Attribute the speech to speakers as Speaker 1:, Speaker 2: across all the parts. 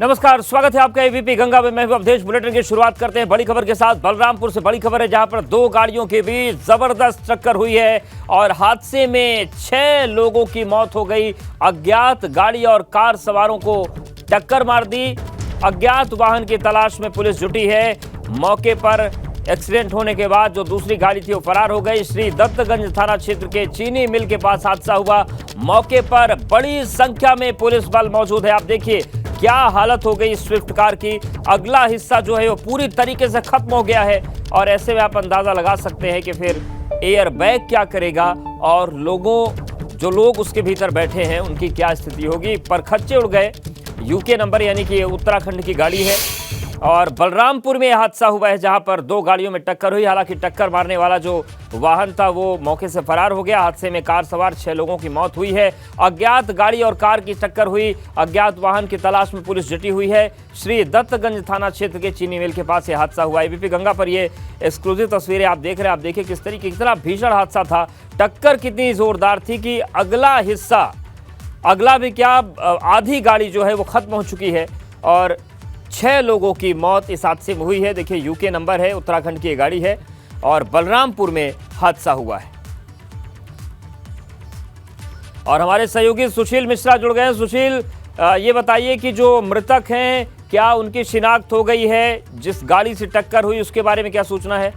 Speaker 1: नमस्कार, स्वागत है आपका एबीपी गंगा में। मैं हूं अवधेश। बुलेटिन की शुरुआत करते हैं बड़ी खबर के साथ। बलरामपुर से बड़ी खबर है, जहां पर दो गाड़ियों के बीच जबरदस्त टक्कर हुई है और हादसे में 6 लोगों की मौत हो गई। अज्ञात गाड़ी और कार सवारों को टक्कर मार दी। अज्ञात वाहन की तलाश में पुलिस जुटी है। मौके पर एक्सीडेंट होने के बाद जो दूसरी गाड़ी थी वो फरार हो गई। श्री दत्तगंज थाना क्षेत्र के चीनी मिल के पास हादसा हुआ। मौके पर बड़ी संख्या में पुलिस बल मौजूद है। आप देखिए क्या हालत हो गई स्विफ्ट कार की। अगला हिस्सा जो है वो पूरी तरीके से खत्म हो गया है और ऐसे में आप अंदाजा लगा सकते हैं कि फिर एयर बैग क्या करेगा और जो लोग उसके भीतर बैठे हैं उनकी क्या स्थिति होगी। परखच्चे उड़ गए। यूके नंबर यानी कि उत्तराखंड की गाड़ी है और बलरामपुर में यह हादसा हुआ है, जहां पर दो गाड़ियों में टक्कर हुई। हालांकि टक्कर मारने वाला जो वाहन था वो मौके से फरार हो गया। हादसे में कार सवार 6 लोगों की मौत हुई है। अज्ञात गाड़ी और कार की टक्कर हुई। अज्ञात वाहन की तलाश में पुलिस जुटी हुई है। श्री दत्तगंज थाना क्षेत्र के चीनी मिल के पास यह हादसा हुआ। एबीपी गंगा पर ये एक्सक्लूसिव तस्वीरें आप देख रहे हैं। आप देखिए किस तरीके कितना भीषण हादसा था। टक्कर कितनी जोरदार थी कि अगला भी क्या आधी गाड़ी जो है वो खत्म हो चुकी है और 6 लोगों की मौत इस हादसे में हुई है। देखिए यूके नंबर है, उत्तराखंड की गाड़ी है और बलरामपुर में हादसा हुआ है। और हमारे सहयोगी सुशील मिश्रा जुड़ गए हैं। सुशील, ये बताइए कि जो मृतक हैं क्या उनकी शिनाख्त हो गई है? जिस गाड़ी से टक्कर हुई उसके बारे में क्या सूचना है?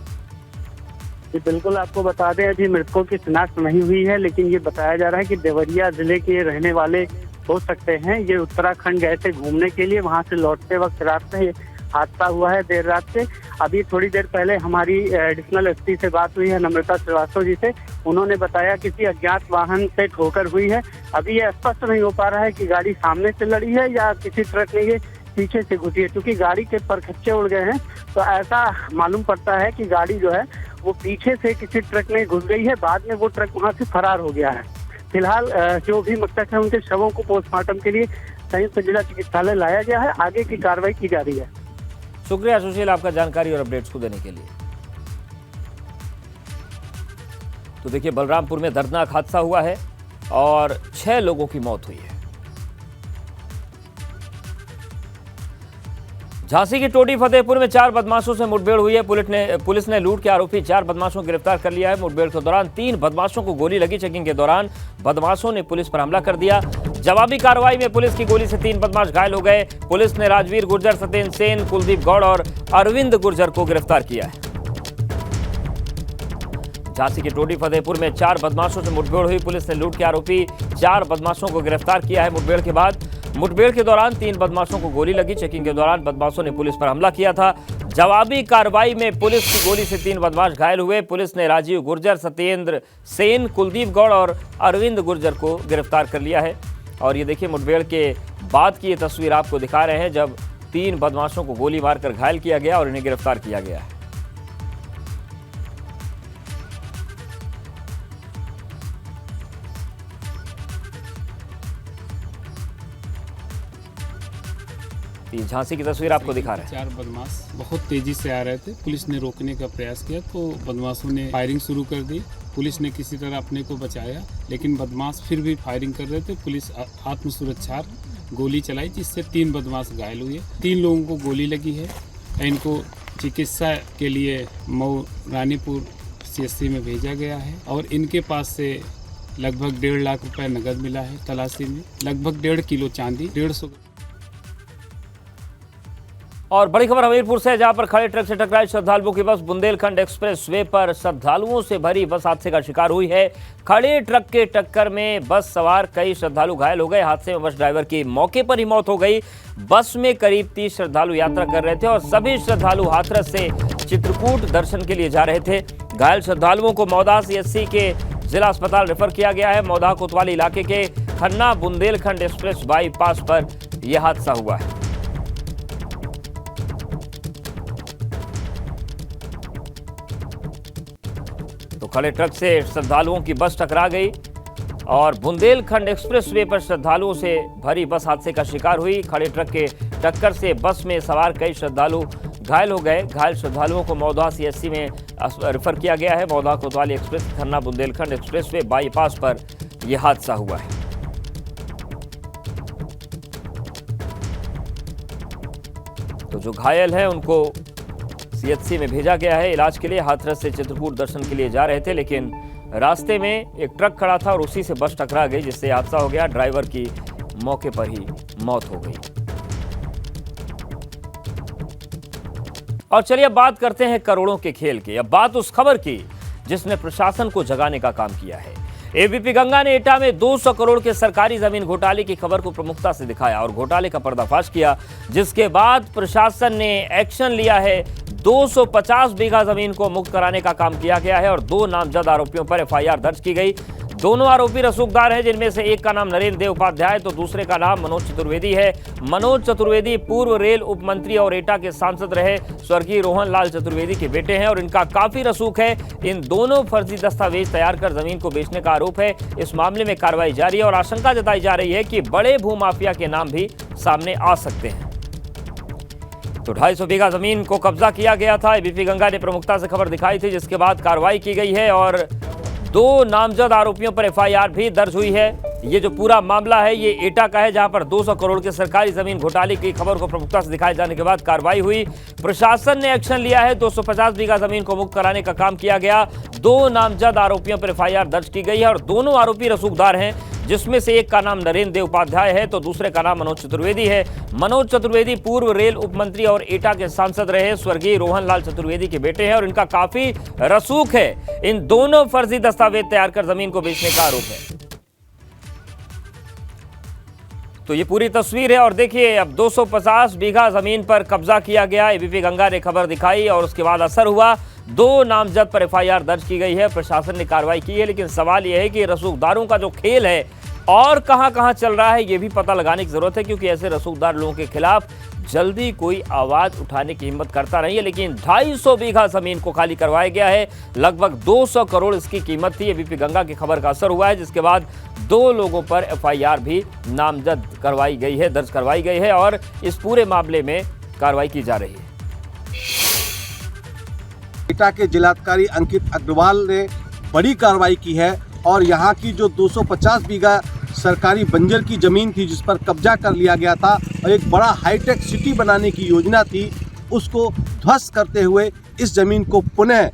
Speaker 2: जी बिल्कुल, आपको बता दें अभी मृतकों की शिनाख्त नहीं हुई है, लेकिन ये बताया जा रहा है कि देवरिया जिले के रहने वाले हो सकते हैं। ये उत्तराखंड गए थे घूमने के लिए, वहां से लौटते वक्त रात में हादसा हुआ है देर रात से। अभी थोड़ी देर पहले हमारी एडिशनल एसपी से बात हुई है नम्रता श्रीवास्तव जी से। उन्होंने बताया किसी अज्ञात वाहन से ठोकर हुई है। अभी ये स्पष्ट नहीं हो पा रहा है कि गाड़ी सामने से लड़ी है या किसी ट्रक ने ये पीछे से घुसी है। क्योंकि गाड़ी के परखच्चे उड़ गए हैं तो ऐसा मालूम पड़ता है कि गाड़ी जो है वो पीछे से किसी ट्रक में घुस गई है। बाद में वो ट्रक वहां से फरार हो गया है। फिलहाल जो भी मृतक है उनके शवों को पोस्टमार्टम के लिए संयुक्त जिला चिकित्सालय लाया गया है। आगे की कार्रवाई की जा रही है।
Speaker 1: शुक्रिया सुशील आपका जानकारी और अपडेट्स को देने के लिए। तो देखिए बलरामपुर में दर्दनाक हादसा हुआ है और 6 लोगों की मौत हुई है। झांसी की टोटी फतेहपुर में 4 बदमाशों से मुठभेड़ हुई है। पुलिस ने लूट के आरोपी 4 बदमाशों को गिरफ्तार कर लिया है। मुठभेड़ के दौरान 3 बदमाशों को गोली लगी। चेकिंग के दौरान बदमाशों ने पुलिस पर हमला कर दिया। जवाबी कार्रवाई में पुलिस की गोली से 3 बदमाश घायल हो गए। पुलिस ने राजवीर गुर्जर, सत्येंद्र सेन, कुलदीप गौड़ और अरविंद गुर्जर को गिरफ्तार किया है। झांसी के टोटी फतेहपुर में 4 बदमाशों से मुठभेड़ हुई। पुलिस ने लूट के आरोपी 4 बदमाशों को गिरफ्तार किया है। मुठभेड़ के दौरान 3 बदमाशों को गोली लगी। चेकिंग के दौरान बदमाशों ने पुलिस पर हमला किया था। जवाबी कार्रवाई में पुलिस की गोली से 3 बदमाश घायल हुए। पुलिस ने राजीव गुर्जर, सत्येंद्र सेन, कुलदीप गौड़ और अरविंद गुर्जर को गिरफ्तार कर लिया है। और ये देखिए मुठभेड़ के बाद की ये तस्वीर आपको दिखा रहे हैं, जब 3 बदमाशों को गोली मारकर घायल किया गया और इन्हें गिरफ्तार किया गया है। झांसी की तस्वीर आपको दिखा रहे हैं।
Speaker 3: 4 बदमाश बहुत तेजी से आ रहे थे। पुलिस ने रोकने का प्रयास किया तो बदमाशों ने फायरिंग शुरू कर दी। पुलिस ने किसी तरह अपने को बचाया, लेकिन बदमाश फिर भी फायरिंग कर रहे थे। पुलिस आत्मसुरक्षा गोली चलाई जिससे 3 बदमाश घायल हुए। 3 लोगों को गोली लगी है। इनको चिकित्सा के लिए मऊ रानीपुर CSC में भेजा गया है और इनके पास से लगभग 1.5 लाख रुपए नकद मिला है। तलाशी में लगभग 1.5 किलो चांदी, 150।
Speaker 1: और बड़ी खबर हमीरपुर से, जहां पर खड़े ट्रक से टकराई श्रद्धालुओं की बस। बुंदेलखंड एक्सप्रेस वे पर श्रद्धालुओं से भरी बस हादसे का शिकार हुई है। खड़े ट्रक के टक्कर में बस सवार कई श्रद्धालु घायल हो गए। हादसे में बस ड्राइवर की मौके पर ही मौत हो गई। बस में करीब 30 श्रद्धालु यात्रा कर रहे थे और सभी श्रद्धालु हाथरस से चित्रकूट दर्शन के लिए जा रहे थे। घायल श्रद्धालुओं को मौदा CSC के जिला अस्पताल रेफर किया गया है। मौदा कोतवाली इलाके के खन्ना बुंदेलखंड एक्सप्रेस बाईपास पर यह हादसा हुआ है। तो खड़े ट्रक से श्रद्धालुओं की बस टकरा गई और बुंदेलखंड एक्सप्रेसवे पर श्रद्धालुओं से भरी बस हादसे का शिकार हुई। खड़े ट्रक के टक्कर से बस में सवार कई श्रद्धालु घायल हो गए। घायल श्रद्धालुओं को मौदा CSC में रेफर किया गया है। मौदा कोतवाली express Khanna Bundelkhand expressway bypass पर यह हादसा हुआ है। तो जो घायल हैं उनको सीएचसी में भेजा गया है इलाज के लिए। हाथरस से चित्रकूट दर्शन के लिए जा रहे थे, लेकिन रास्ते में एक ट्रक खड़ा था और उसी से बस टकरा गई, जिससे हादसा हो गया। ड्राइवर की मौके पर ही मौत हो गई। और चलिए अब बात करते हैं करोड़ों के खेल की। अब बात उस खबर की जिसने प्रशासन को जगाने का काम किया है। एबीपी गंगा ने एटा में 200 करोड़ के सरकारी जमीन घोटाले की खबर को प्रमुखता से दिखाया और घोटाले का पर्दाफाश किया, जिसके बाद प्रशासन ने एक्शन लिया है। 250 बीघा जमीन को मुक्त कराने का काम किया गया है और 2 नामजद आरोपियों पर एफआईआर दर्ज की गई। दोनों आरोपी रसूखदार हैं, जिनमें से एक का नाम नरेंद्र देव उपाध्याय तो दूसरे का नाम मनोज चतुर्वेदी है। मनोज चतुर्वेदी पूर्व रेल उप मंत्री और एटा के सांसद रहे स्वर्गीय रोहन लाल चतुर्वेदी के बेटे हैं और इनका काफी रसूख है। इन दोनों फर्जी दस्तावेज तैयार कर जमीन को बेचने का आरोप है। इस मामले में कार्रवाई जारी है और आशंका जताई जा रही है कि बड़े भूमाफिया के नाम भी सामने आ सकते हैं। तो 250 बीघा जमीन को कब्जा किया गया था। एबीपी गंगा ने प्रमुखता से खबर दिखाई थी, जिसके बाद कार्रवाई की गई है और 2 नामजद आरोपियों पर एफआईआर भी दर्ज हुई है। ये जो पूरा मामला है ये एटा का है, जहां पर 200 करोड़ के सरकारी जमीन घोटाले की खबर को प्रमुखता से दिखाए जाने के बाद कार्रवाई हुई। प्रशासन ने एक्शन लिया है। 250 बीघा जमीन को मुक्त कराने का काम किया गया। 2 नामजद आरोपियों पर एफआईआर दर्ज की गई है और दोनों आरोपी रसूखदार हैं, जिसमें से एक का नाम नरेंद्र देव उपाध्याय है तो दूसरे का नाम मनोज चतुर्वेदी है। मनोज चतुर्वेदी पूर्व रेल उप मंत्री और एटा के सांसद रहे स्वर्गीय रोहन लाल चतुर्वेदी के बेटे हैं और इनका काफी रसूख है। इन दोनों फर्जी दस्तावेज तैयार कर जमीन को बेचने का आरोप है। तो ये पूरी तस्वीर है और देखिए अब 250 बीघा जमीन पर कब्जा किया गया। एबीपी गंगा ने खबर दिखाई और उसके बाद असर हुआ। 2 नामजद पर एफआईआर दर्ज की गई है। प्रशासन ने कार्रवाई की है, लेकिन सवाल यह है कि रसूखदारों का जो खेल है और कहां चल रहा है ये भी पता लगाने की जरूरत है, क्योंकि ऐसे रसूखदार लोगों के खिलाफ जल्दी कोई आवाज उठाने की हिम्मत करता नहीं है। लेकिन 250 बीघा जमीन को खाली करवाया गया है। लगभग 200 करोड़ इसकी कीमत थी। एबीपी गंगा की खबर का असर हुआ है, जिसके बाद 2 लोगों पर एफआईआर भी नामजद करवाई गई है, दर्ज करवाई गई है और इस पूरे मामले में कार्रवाई की जा रही है।
Speaker 4: एटा के जिलाधिकारी अंकित अग्रवाल ने बड़ी कार्रवाई की है और यहाँ की जो 250 बीघा सरकारी बंजर की ज़मीन थी, जिस पर कब्जा कर लिया गया था और एक बड़ा हाईटेक सिटी बनाने की योजना थी, उसको ध्वस्त करते हुए इस ज़मीन को पुनः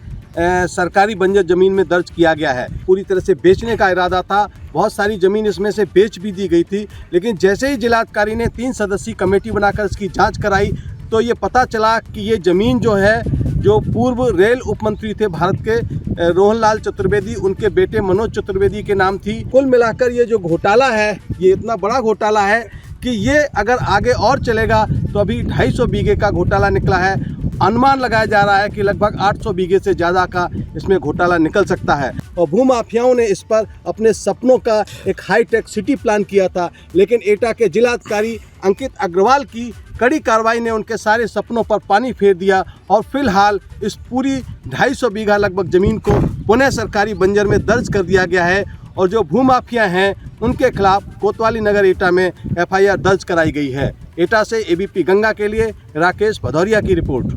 Speaker 4: सरकारी बंजर ज़मीन में दर्ज किया गया है। पूरी तरह से बेचने का इरादा था। बहुत सारी ज़मीन इसमें से बेच भी दी गई थी, लेकिन जैसे ही जिलाधिकारी ने 3 सदस्यीय कमेटी बनाकर इसकी जाँच कराई तो ये पता चला कि ये ज़मीन जो है, जो पूर्व रेल उप मंत्री थे भारत के रोहन लाल चतुर्वेदी, उनके बेटे मनोज चतुर्वेदी के नाम थी। कुल मिलाकर ये जो घोटाला है ये इतना बड़ा घोटाला है कि ये अगर आगे और चलेगा तो अभी 250 बीघे का घोटाला निकला है। अनुमान लगाया जा रहा है कि लगभग 800 बीघे से ज़्यादा का इसमें घोटाला निकल सकता है और भूमाफियाओं ने इस पर अपने सपनों का एक हाईटेक सिटी प्लान किया था, लेकिन एटा के जिलाधिकारी अंकित अग्रवाल की कड़ी कार्रवाई ने उनके सारे सपनों पर पानी फेर दिया और फिलहाल इस पूरी 250 बीघा लगभग ज़मीन को पुनः सरकारी बंजर में दर्ज कर दिया गया है और जो भूमाफिया हैं उनके खिलाफ कोतवाली नगर एटा में एफआईआर दर्ज कराई गई है। एटा से एबीपी गंगा के लिए राकेश भदौरिया की रिपोर्ट।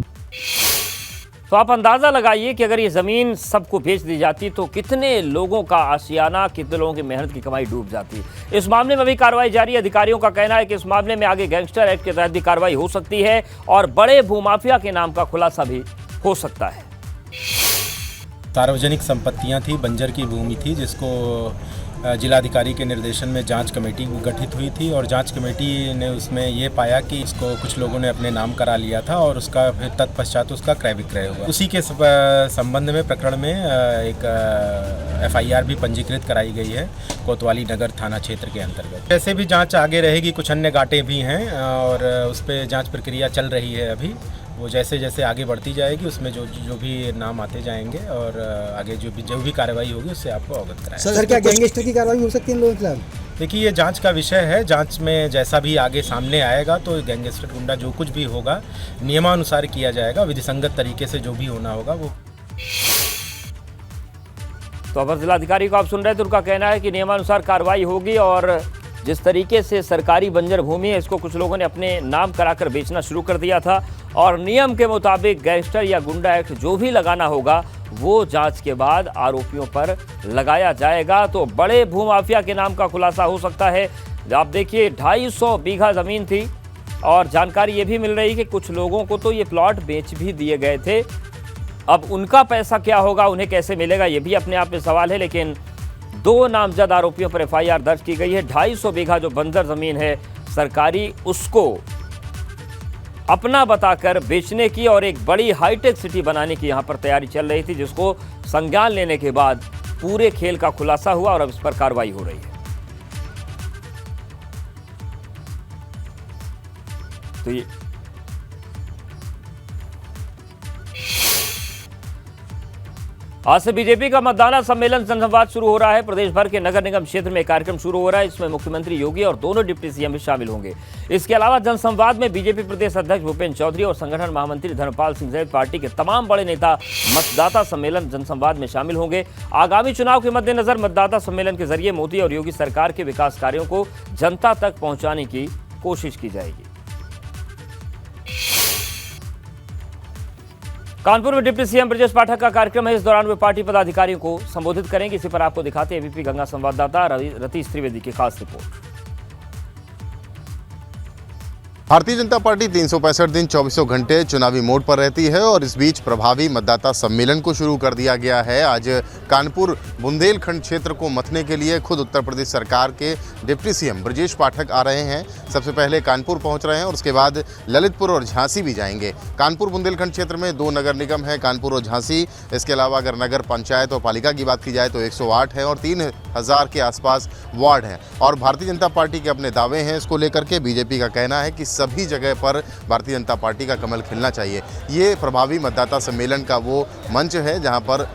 Speaker 1: तो आप अंदाजा लगाइए कि अगर ये जमीन सबको बेच दी जाती तो कितने लोगों का आशियाना, कितने लोगों की मेहनत की कमाई डूब जाती। इस मामले में भी कार्रवाई जारी है। अधिकारियों का कहना है कि इस मामले में आगे गैंगस्टर एक्ट के तहत भी कार्रवाई हो सकती है और बड़े भूमाफिया के नाम का खुलासा भी हो सकता है।
Speaker 5: सार्वजनिक संपत्तियां थी, बंजर की भूमि थी, जिसको जिलाधिकारी के निर्देशन में जांच कमेटी गठित हुई थी और जांच कमेटी ने उसमें ये पाया कि इसको कुछ लोगों ने अपने नाम करा लिया था और उसका फिर तत्पश्चात उसका क्रय विक्रय हुआ। उसी के संबंध में प्रकरण में एक एफआईआर भी पंजीकृत कराई गई है कोतवाली नगर थाना क्षेत्र के अंतर्गत। वैसे भी जांच आगे रहेगी, कुछ अन्य गाटें भी हैं और उस पर जाँच प्रक्रिया चल रही है। अभी वो जैसे जैसे आगे बढ़ती जाएगी उसमें जो भी नाम आते जाएंगे और आगे जो भी कार्रवाई होगी उससे आपको अवगत कराएंगे।
Speaker 6: सर, क्या गैंगस्टर की कार्रवाई हो सकती है इन लोगों के खिलाफ?
Speaker 5: देखिए, ये जांच का विषय है। जांच में जैसा भी आगे सामने आएगा तो गैंगस्टर गुंडा जो कुछ भी होगा नियमानुसार किया जाएगा, विधिसंगत तरीके से जो भी होना होगा वो।
Speaker 1: तो अपर जिलाधिकारी को आप सुन रहे थे, उनका कहना है कि नियमानुसार कार्रवाई होगी और जिस तरीके से सरकारी बंजर भूमि है इसको कुछ लोगों ने अपने नाम कराकर बेचना शुरू कर दिया था और नियम के मुताबिक गैंगस्टर या गुंडा एक्ट जो भी लगाना होगा वो जांच के बाद आरोपियों पर लगाया जाएगा। तो बड़े भूमाफिया के नाम का खुलासा हो सकता है। आप देखिए 250 बीघा ज़मीन थी और जानकारी ये भी मिल रही है कि कुछ लोगों को तो ये प्लॉट बेच भी दिए गए थे। अब उनका पैसा क्या होगा, उन्हें कैसे मिलेगा, ये भी अपने आप में सवाल है। लेकिन 2 नामजद आरोपियों पर FIR दर्ज की गई है। 250 बीघा जो बंजर जमीन है सरकारी, उसको अपना बताकर बेचने की और एक बड़ी हाईटेक सिटी बनाने की यहां पर तैयारी चल रही थी, जिसको संज्ञान लेने के बाद पूरे खेल का खुलासा हुआ और अब इस पर कार्रवाई हो रही है। तो ये आज से बीजेपी का मतदाता सम्मेलन जनसंवाद शुरू हो रहा है। प्रदेश भर के नगर निगम क्षेत्र में कार्यक्रम शुरू हो रहा है। इसमें मुख्यमंत्री योगी और दोनों डिप्टी सीएम भी शामिल होंगे। इसके अलावा जनसंवाद में बीजेपी प्रदेश अध्यक्ष भूपेंद्र चौधरी और संगठन महामंत्री धर्मपाल सिंह सहित पार्टी के तमाम बड़े नेता मतदाता सम्मेलन जनसंवाद में शामिल होंगे। आगामी चुनाव के मद्देनजर मतदाता सम्मेलन के जरिए मोदी और योगी सरकार के विकास कार्यों को जनता तक पहुंचाने की कोशिश की जाएगी। कानपुर में डिप्टी सीएम ब्रजेश पाठक का कार्यक्रम है। इस दौरान वे पार्टी पदाधिकारियों को संबोधित करेंगे। इसी पर आपको दिखाते हैं एबीपी गंगा संवाददाता रतीश त्रिवेदी की खास रिपोर्ट।
Speaker 7: भारतीय जनता पार्टी 365 दिन 24 घंटे चुनावी मोड पर रहती है और इस बीच प्रभावी मतदाता सम्मेलन को शुरू कर दिया गया है। आज कानपुर बुंदेलखंड क्षेत्र को मथने के लिए खुद उत्तर प्रदेश सरकार के डिप्टी सीएम ब्रजेश पाठक आ रहे हैं। सबसे पहले कानपुर पहुंच रहे हैं और उसके बाद ललितपुर और झांसी भी जाएंगे। कानपुर बुंदेलखंड क्षेत्र में 2 नगर निगम है, कानपुर और झांसी। इसके अलावा अगर नगर पंचायत और पालिका की बात की जाए तो 108 है और 3000 के आसपास वार्ड हैं। और भारतीय जनता पार्टी के अपने दावे हैं इसको लेकर के। बीजेपी का कहना है कि सभी जगह पर भारतीय जनता पार्टी का कमल खिलना चाहिए। ये प्रभावी मतदाता सम्मेलन का वो मंच है जहां पर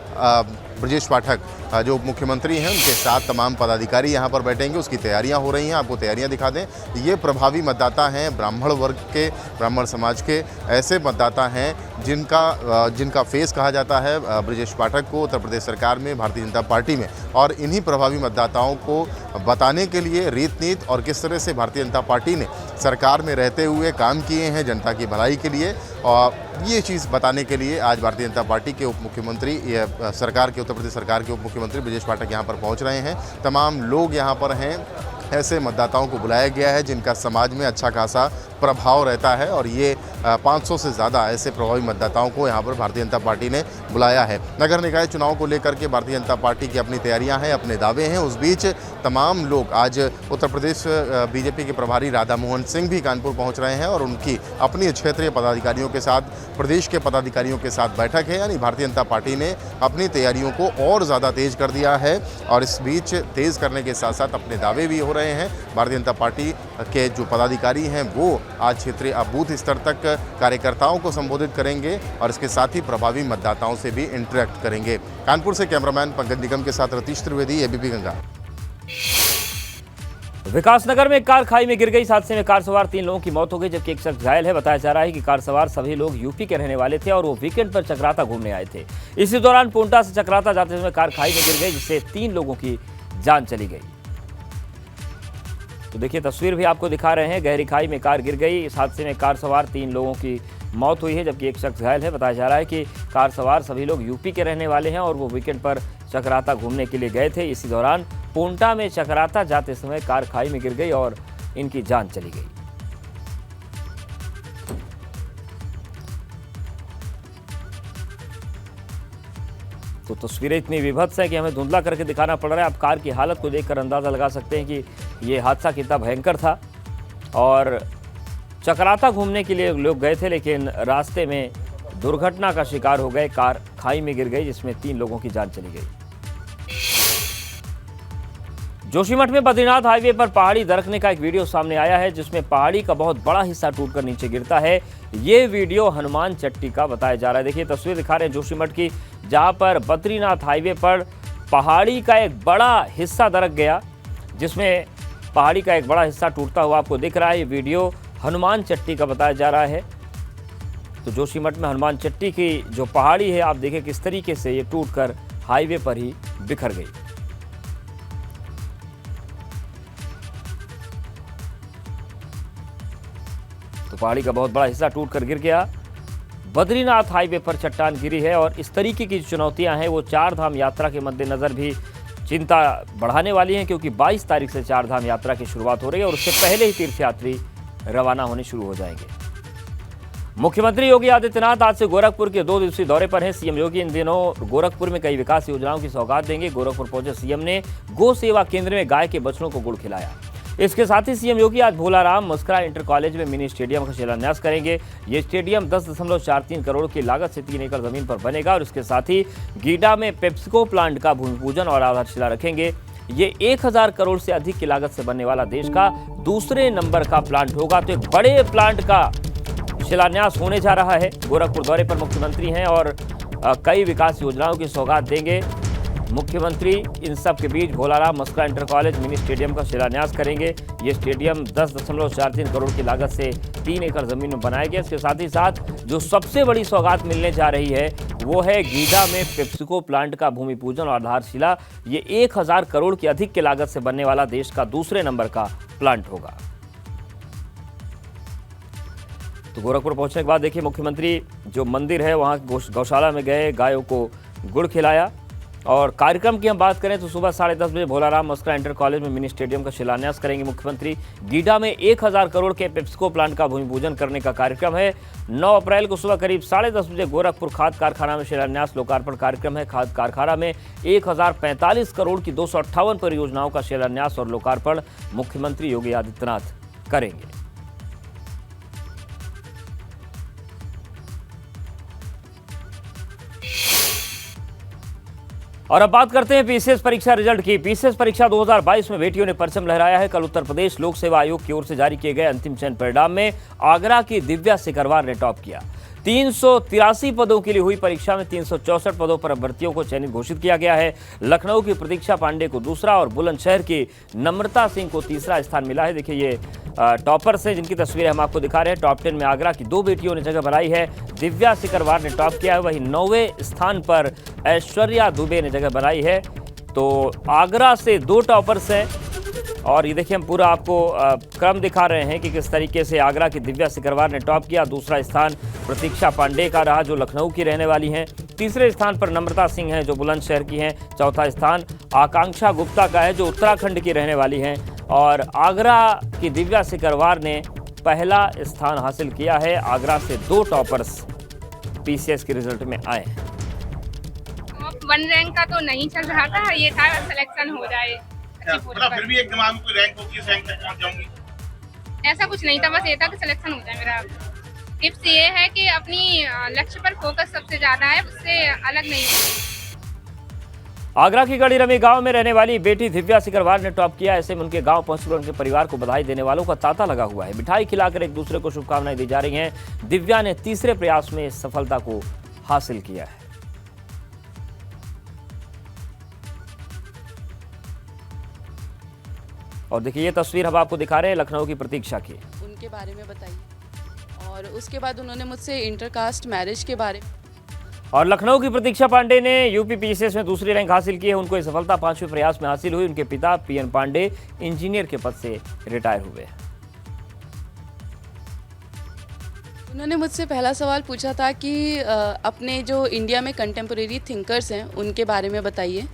Speaker 7: ब्रजेश पाठक जो उप मुख्यमंत्री हैं उनके साथ तमाम पदाधिकारी यहां पर बैठेंगे। उसकी तैयारियां हो रही हैं, आपको तैयारियां दिखा दें। ये प्रभावी मतदाता हैं, ब्राह्मण वर्ग के, ब्राह्मण समाज के ऐसे मतदाता हैं जिनका फेस कहा जाता है ब्रजेश पाठक को उत्तर प्रदेश सरकार में, भारतीय जनता पार्टी में। और इन्हीं प्रभावी मतदाताओं को बताने के लिए रीत नीत और किस तरह से भारतीय जनता पार्टी ने सरकार में रहते हुए काम किए हैं जनता की भलाई के लिए, और ये चीज़ बताने के लिए आज भारतीय जनता पार्टी के उप मुख्यमंत्री सरकार के उत्तर प्रदेश सरकार के उप मुख्यमंत्री ब्रजेश पाठक यहाँ पर पहुँच रहे हैं। तमाम लोग यहाँ पर हैं। ऐसे मतदाताओं को बुलाया गया है जिनका समाज में अच्छा खासा प्रभाव रहता है और ये 500 से ज़्यादा ऐसे प्रभावी मतदाताओं को यहाँ पर भारतीय जनता पार्टी ने बुलाया है। नगर निकाय चुनाव को लेकर के भारतीय जनता पार्टी की अपनी तैयारियां हैं, अपने दावे हैं। उस बीच तमाम लोग आज उत्तर प्रदेश बीजेपी के प्रभारी राधा मोहन सिंह भी कानपुर पहुँच रहे हैं और उनकी अपनी क्षेत्रीय पदाधिकारियों के साथ, प्रदेश के पदाधिकारियों के साथ बैठक है। यानी भारतीय जनता पार्टी ने अपनी तैयारियों को और ज़्यादा तेज़ कर दिया है और इस बीच तेज़ करने के साथ साथ अपने दावे भी हो रहे हैं। भारतीय जनता पार्टी के जो पदाधिकारी हैं वो आज क्षेत्रीय बूथ स्तर तक कार्यकर्ताओं को संबोधित करेंगे और इसके साथ ही प्रभावी मतदाताओं से भी इंटरेक्ट करेंगे। कानपुर से कैमरामैन पंकज निगम के साथ रतीश त्रिवेदी, एबीपी गंगा।
Speaker 1: विकासनगर में एक कार खाई में गिर गई। इस हादसे में कार सवार 3 लोगों की मौत हो गई जबकि एक शख्स घायल है। बताया जा रहा है कि कार सवार सभी लोग यूपी के रहने वाले थे और वो वीकेंड पर चक्राता घूमने आए थे। इसी दौरान पोंटा से चक्राता जाते समय कार खाई में गिर गई जिससे 3 लोगों की जान चली गई। तो देखिए तस्वीर भी आपको दिखा रहे हैं, गहरी खाई में कार गिर गई। इस हादसे में कार सवार 3 लोगों की मौत हुई है जबकि एक शख्स घायल है। बताया जा रहा है कि कार सवार सभी लोग यूपी के रहने वाले हैं और वो वीकेंड पर चक्राता घूमने के लिए गए थे। इसी दौरान पोंटा में चक्राता जाते समय कार खाई में गिर गई और इनकी जान चली गई। तो तस्वीरें इतनी विभत्स हैं कि हमें धुंधला करके दिखाना पड़ रहा है। आप कार की हालत को देखकर अंदाज़ा लगा सकते हैं कि ये हादसा कितना भयंकर था। और चक्राता घूमने के लिए लोग गए थे लेकिन रास्ते में दुर्घटना का शिकार हो गए। कार खाई में गिर गई जिसमें 3 लोगों की जान चली गई। जोशीमठ में बद्रीनाथ हाईवे पर पहाड़ी दरकने का एक वीडियो सामने आया है जिसमें पहाड़ी का बहुत बड़ा हिस्सा टूटकर नीचे गिरता है। ये वीडियो हनुमान चट्टी का बताया जा रहा है। देखिए तस्वीर दिखा रहे हैं जोशीमठ की, जहां पर बद्रीनाथ हाईवे पर पहाड़ी का एक बड़ा हिस्सा दरक गया, जिसमें पहाड़ी का एक बड़ा हिस्सा टूटता हुआ आपको दिख रहा है। ये वीडियो हनुमान चट्टी का बताया जा रहा है। तो जोशीमठ में हनुमान चट्टी की जो पहाड़ी है आप देखें किस तरीके से ये टूटकर हाईवे पर ही बिखर गई। तो पहाड़ी का बहुत बड़ा हिस्सा टूटकर गिर गया। बद्रीनाथ हाईवे पर चट्टान गिरी है और इस तरीके की चुनौतियां हैं वो 4 धाम यात्रा के मद्देनजर भी चिंता बढ़ाने वाली हैं, क्योंकि 22 तारीख से 4 धाम यात्रा की शुरुआत हो रही है और उससे पहले ही तीर्थयात्री रवाना होने शुरू हो जाएंगे। मुख्यमंत्री योगी आदित्यनाथ आज से गोरखपुर के 2 दिवसीय दौरे पर हैं। सीएम योगी इन दिनों गोरखपुर में कई विकास योजनाओं की सौगात देंगे। गोरखपुर पहुंचे सीएम ने गो सेवा केंद्र में गाय के बछड़ों को गुड़ खिलाया। इसके साथ ही सीएम योगी आज भोलाराम मुस्कुरा इंटर कॉलेज में मिनी स्टेडियम का शिलान्यास करेंगे। ये स्टेडियम 10.43 करोड़ की लागत से 3 एकड़ जमीन पर बनेगा और इसके साथ ही गीडा में पेप्सिको प्लांट का भूमि पूजन और आधारशिला रखेंगे। ये 1000 करोड़ से अधिक की लागत से बनने वाला देश का दूसरे नंबर का प्लांट होगा। तो एक बड़े प्लांट का शिलान्यास होने जा रहा है। गोरखपुर दौरे पर मुख्यमंत्री हैं और कई विकास योजनाओं की सौगात देंगे। मुख्यमंत्री इन सब के बीच भोलाराम मुस्कुरा इंटर कॉलेज मिनी स्टेडियम का शिलान्यास करेंगे। ये स्टेडियम 10.43 करोड़ की लागत से 3 एकड़ जमीन में बनाया गया। इसके साथ ही साथ जो सबसे बड़ी सौगात मिलने जा रही है वो है गीडा में पेप्सिको प्लांट का भूमि पूजन और आधारशिला। ये 1000 करोड़ की अधिक की लागत से बनने वाला देश का दूसरे नंबर का प्लांट होगा। तो गोरखपुर पहुंचने के बाद देखिए मुख्यमंत्री जो मंदिर है वहां गौशाला में गए, गायों को गुड़ खिलाया। और कार्यक्रम की हम बात करें तो सुबह 10:30 बजे भोलाराम मुस्कुरा इंटर कॉलेज में मिनी स्टेडियम का शिलान्यास करेंगे मुख्यमंत्री। गीडा में 1000 करोड़ के पेप्सिको प्लांट का भूमि पूजन करने का कार्यक्रम है। 9 अप्रैल को सुबह करीब 10:30 बजे गोरखपुर खाद कारखाना में शिलान्यास लोकार्पण कार्यक्रम है। खाद कारखाना में 1045 करोड़ की 258 परियोजनाओं का शिलान्यास और लोकार्पण मुख्यमंत्री योगी आदित्यनाथ करेंगे। और अब बात करते हैं पीसीएस परीक्षा रिजल्ट की। पीसीएस परीक्षा 2022 में बेटियों ने परचम लहराया है। कल उत्तर प्रदेश लोक सेवा आयोग की ओर से जारी किए गए अंतिम चयन परिणाम में आगरा की दिव्या सिकरवार ने टॉप किया। 383 पदों के लिए हुई परीक्षा में 364 पदों पर अभ्यर्थियों को चयनित घोषित किया गया है। लखनऊ की प्रतीक्षा पांडे को दूसरा और बुलंदशहर की नम्रता सिंह को तीसरा स्थान मिला है। देखिए ये टॉपर्स हैं जिनकी तस्वीरें हम आपको दिखा रहे हैं। टॉप 10 में आगरा की 2 बेटियों ने जगह बनाई है। दिव्या सिकरवार ने टॉप किया है, वहीं 9वें स्थान पर ऐश्वर्या दुबे ने जगह बनाई है। तो आगरा से 2 टॉपर्स हैं और ये देखिए हम पूरा आपको क्रम दिखा रहे हैं कि किस तरीके से आगरा की दिव्या सिकरवार ने टॉप किया। दूसरा स्थान प्रतीक्षा पांडे का रहा जो लखनऊ की रहने वाली हैं। तीसरे स्थान पर नम्रता सिंह हैं जो बुलंदशहर की हैं। चौथा स्थान आकांक्षा गुप्ता का है जो उत्तराखंड की रहने वाली हैं। और आगरा की दिव्या सिकरवार ने पहला स्थान हासिल किया है। आगरा से 2 टॉपर्स पीसीएस के रिजल्ट में आए हैं।
Speaker 8: 1 रैंक का तो नहीं चल रहा था, ये था सिलेक्शन हो जाए।
Speaker 9: फिर भी एक दिमाग में कोई रैंक होगी, इस रैंक तक पहुंच जाऊंगी,
Speaker 8: ऐसा कुछ नहीं था, बस ये था कि सिलेक्शन हो जाए। मेरा टिप्स ये है कि अपनी लक्ष्य पर फोकस सबसे ज्यादा है, उससे अलग नहीं है।
Speaker 1: आगरा की गढ़ी रमी गांव में रहने वाली बेटी दिव्या सिकरवार ने टॉप किया। ऐसे में उनके गांव पहुंचकर उनके परिवार को बधाई देने वालों का तांता लगा हुआ है। मिठाई खिलाकर एक दूसरे को शुभकामनाएं दी जा रही हैं। दिव्या ने तीसरे प्रयास में इस सफलता को हासिल किया है। और देखिए ये तस्वीर हम आपको दिखा रहे हैं लखनऊ की प्रतीक्षा की।
Speaker 10: उनके बारे में बताइए। और उसके बाद उन्होंने मुझसे इंटरकास्ट मैरिज के बारे में।
Speaker 1: और लखनऊ की प्रतीक्षा पांडे ने यूपी पीसीएस में दूसरी रैंक हासिल की है। उनको ये सफलता 5वें प्रयास में हासिल हुई। उनके पिता पीएन पांडे इंजीनियर के पद से रिटायर हुए।
Speaker 10: उन्होंने मुझसे पहला सवाल पूछा था कि अपने जो इंडिया में कंटेम्प्रेरी थिंकर्स हैं उनके बारे में बताइए।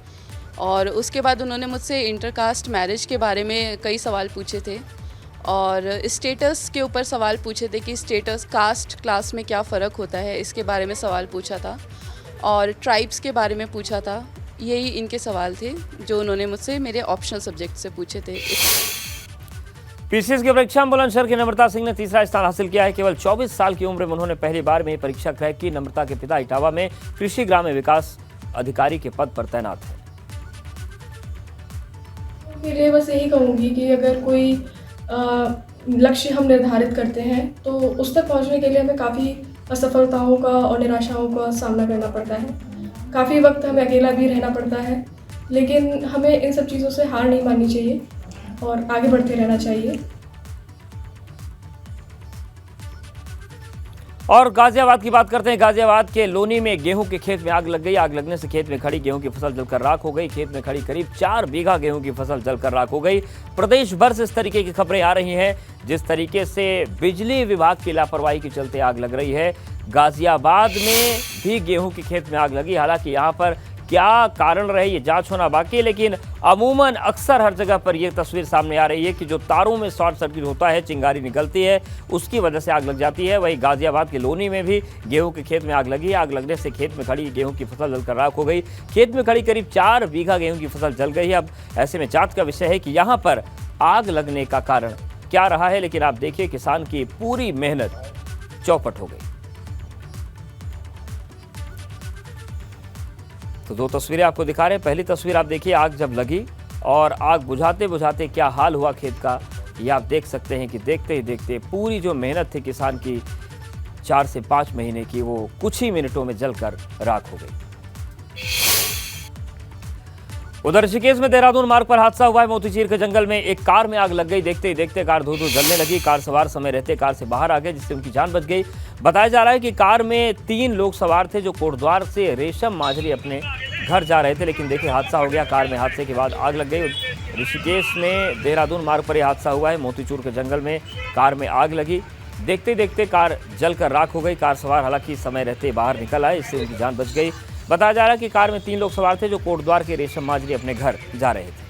Speaker 10: और उसके बाद उन्होंने मुझसे इंटरकास्ट मैरिज के बारे में कई सवाल पूछे थे और स्टेटस के ऊपर सवाल पूछे थे कि स्टेटस कास्ट क्लास में क्या फ़र्क होता है, इसके बारे में सवाल पूछा था। और ट्राइब्स के बारे में पूछा था। यही इनके सवाल थे जो उन्होंने मुझसे मेरे ऑप्शनल सब्जेक्ट से पूछे थे।
Speaker 1: पीसीएस की परीक्षा में बुलंदशहर की नम्रता सिंह ने तीसरा स्थान हासिल किया है। केवल 24 साल की उम्र में उन्होंने पहली बार में परीक्षा क्रैक की। नम्रता के पिता इटावा में कृषि ग्राम्य विकास अधिकारी के पद पर तैनात है।
Speaker 11: के लिए बस यही कहूँगी कि अगर कोई लक्ष्य हम निर्धारित करते हैं तो उस तक पहुँचने के लिए हमें काफ़ी असफलताओं का और निराशाओं का सामना करना पड़ता है। काफ़ी वक्त हमें अकेला भी रहना पड़ता है, लेकिन हमें इन सब चीज़ों से हार नहीं माननी चाहिए और आगे बढ़ते रहना चाहिए।
Speaker 1: और गाजियाबाद की बात करते हैं। गाजियाबाद के लोनी में गेहूं के खेत में आग लग गई। आग लगने से खेत में खड़ी गेहूं की फसल जलकर राख हो गई। खेत में खड़ी करीब 4 बीघा गेहूं की फसल जलकर राख हो गई। प्रदेश भर से इस तरीके की खबरें आ रही हैं। जिस तरीके से बिजली विभाग की लापरवाही के चलते आग लग रही है, गाजियाबाद में भी गेहूं के खेत में आग लगी। हालांकि यहाँ पर क्या कारण रहे ये जांच होना बाकी है, लेकिन अमूमन अक्सर हर जगह पर यह तस्वीर सामने आ रही है कि जो तारों में शॉर्ट सर्किट होता है, चिंगारी निकलती है, उसकी वजह से आग लग जाती है। वहीं गाजियाबाद के लोनी में भी गेहूं के खेत में आग लगी। आग लगने से खेत में खड़ी गेहूं की फसल जलकर राख हो गई। खेत में खड़ी करीब 4 बीघा गेहूं की फसल जल गई है। अब ऐसे में जांच का विषय है कि यहाँ पर आग लगने का कारण क्या रहा है, लेकिन आप देखिए किसान की पूरी मेहनत चौपट हो गई। तो 2 तस्वीरें आपको दिखा रहे हैं। पहली तस्वीर आप देखिए, आग जब लगी और आग बुझाते बुझाते क्या हाल हुआ खेत का, ये आप देख सकते हैं कि देखते ही देखते पूरी जो मेहनत थी किसान की 4 से 5 महीने की, वो कुछ ही मिनटों में जलकर राख हो गई। उधर ऋषिकेश में देहरादून मार्ग पर हादसा हुआ है। मोतीचीर के जंगल में एक कार में आग लग गई। देखते ही देखते कार धू धू जलने लगी। कार सवार समय रहते कार से बाहर आ गए, जिससे उनकी जान बच गई। बताया जा रहा है कि कार में 3 लोग सवार थे जो कोटद्वार से रेशम माजरी अपने घर जा रहे थे, लेकिन देखिए हादसा हो गया। कार में हादसे के बाद आग लग गई। ऋषिकेश में देहरादून मार्ग पर यह हादसा हुआ है। मोतीचूर के जंगल में कार में आग लगी। देखते देखते कार जलकर राख हो गई। कार सवार हालांकि समय रहते बाहर निकल आए, इससे उनकी जान बच गई। बताया जा रहा है कि कार में 3 लोग सवार थे जो कोटद्वार के रेशम माजरी अपने घर जा रहे थे।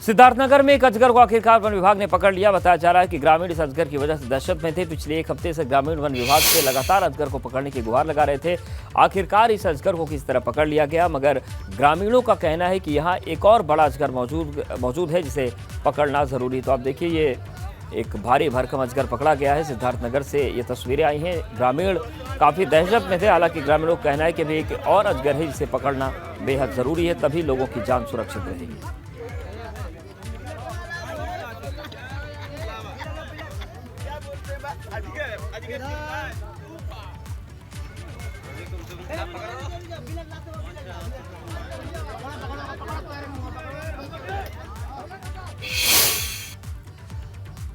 Speaker 1: सिद्धार्थनगर में एक अजगर को आखिरकार वन विभाग ने पकड़ लिया। बताया जा रहा है कि ग्रामीण इस अजगर की वजह से दहशत में थे। पिछले 1 हफ्ते से ग्रामीण वन विभाग से लगातार अजगर को पकड़ने की गुहार लगा रहे थे। आखिरकार इस अजगर को किस तरह पकड़ लिया गया, मगर ग्रामीणों का कहना है कि यहाँ एक और बड़ा अजगर मौजूद है जिसे पकड़ना जरूरी। तो आप देखिए, ये एक भारी भरकम अजगर पकड़ा गया है। सिद्धार्थनगर से ये तस्वीरें आई हैं। ग्रामीण काफ़ी दहशत में थे। हालांकि ग्रामीणों का कहना है कि अभी एक और अजगर है जिसे पकड़ना बेहद ज़रूरी है, तभी लोगों की जान सुरक्षित रहेगी।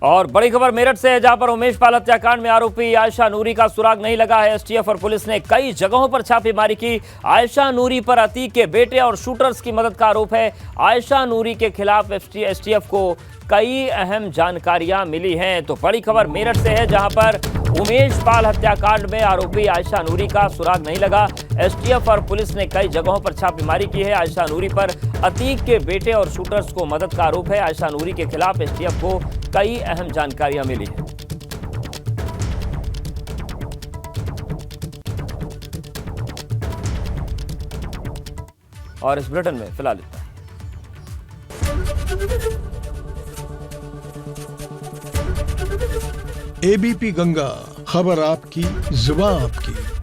Speaker 1: और बड़ी खबर मेरठ से है, जहां पर उमेश पाल हत्याकांड में आरोपी आयशा नूरी का सुराग नहीं लगा है। एसटीएफ और पुलिस ने कई जगहों पर छापेमारी की। आयशा नूरी पर अतीक के बेटे और शूटर्स की मदद का आरोप है। आयशा नूरी के खिलाफ एसटीएफ को कई अहम जानकारियां मिली हैं। तो बड़ी खबर मेरठ से है, जहां पर उमेश पाल हत्याकांड में आरोपी आयशा नूरी का सुराग नहीं लगा। एसटीएफ और पुलिस ने कई जगहों पर छापेमारी की है। आयशा नूरी पर अतीक के बेटे और शूटर्स को मदद का आरोप है। आयशा नूरी के खिलाफ एसटीएफ को कई अहम जानकारियां मिली हैं। और इस बुलेटिन में फिलहाल इतना ही।
Speaker 12: एबीपी गंगा, खबर आपकी, जुबान आपकी।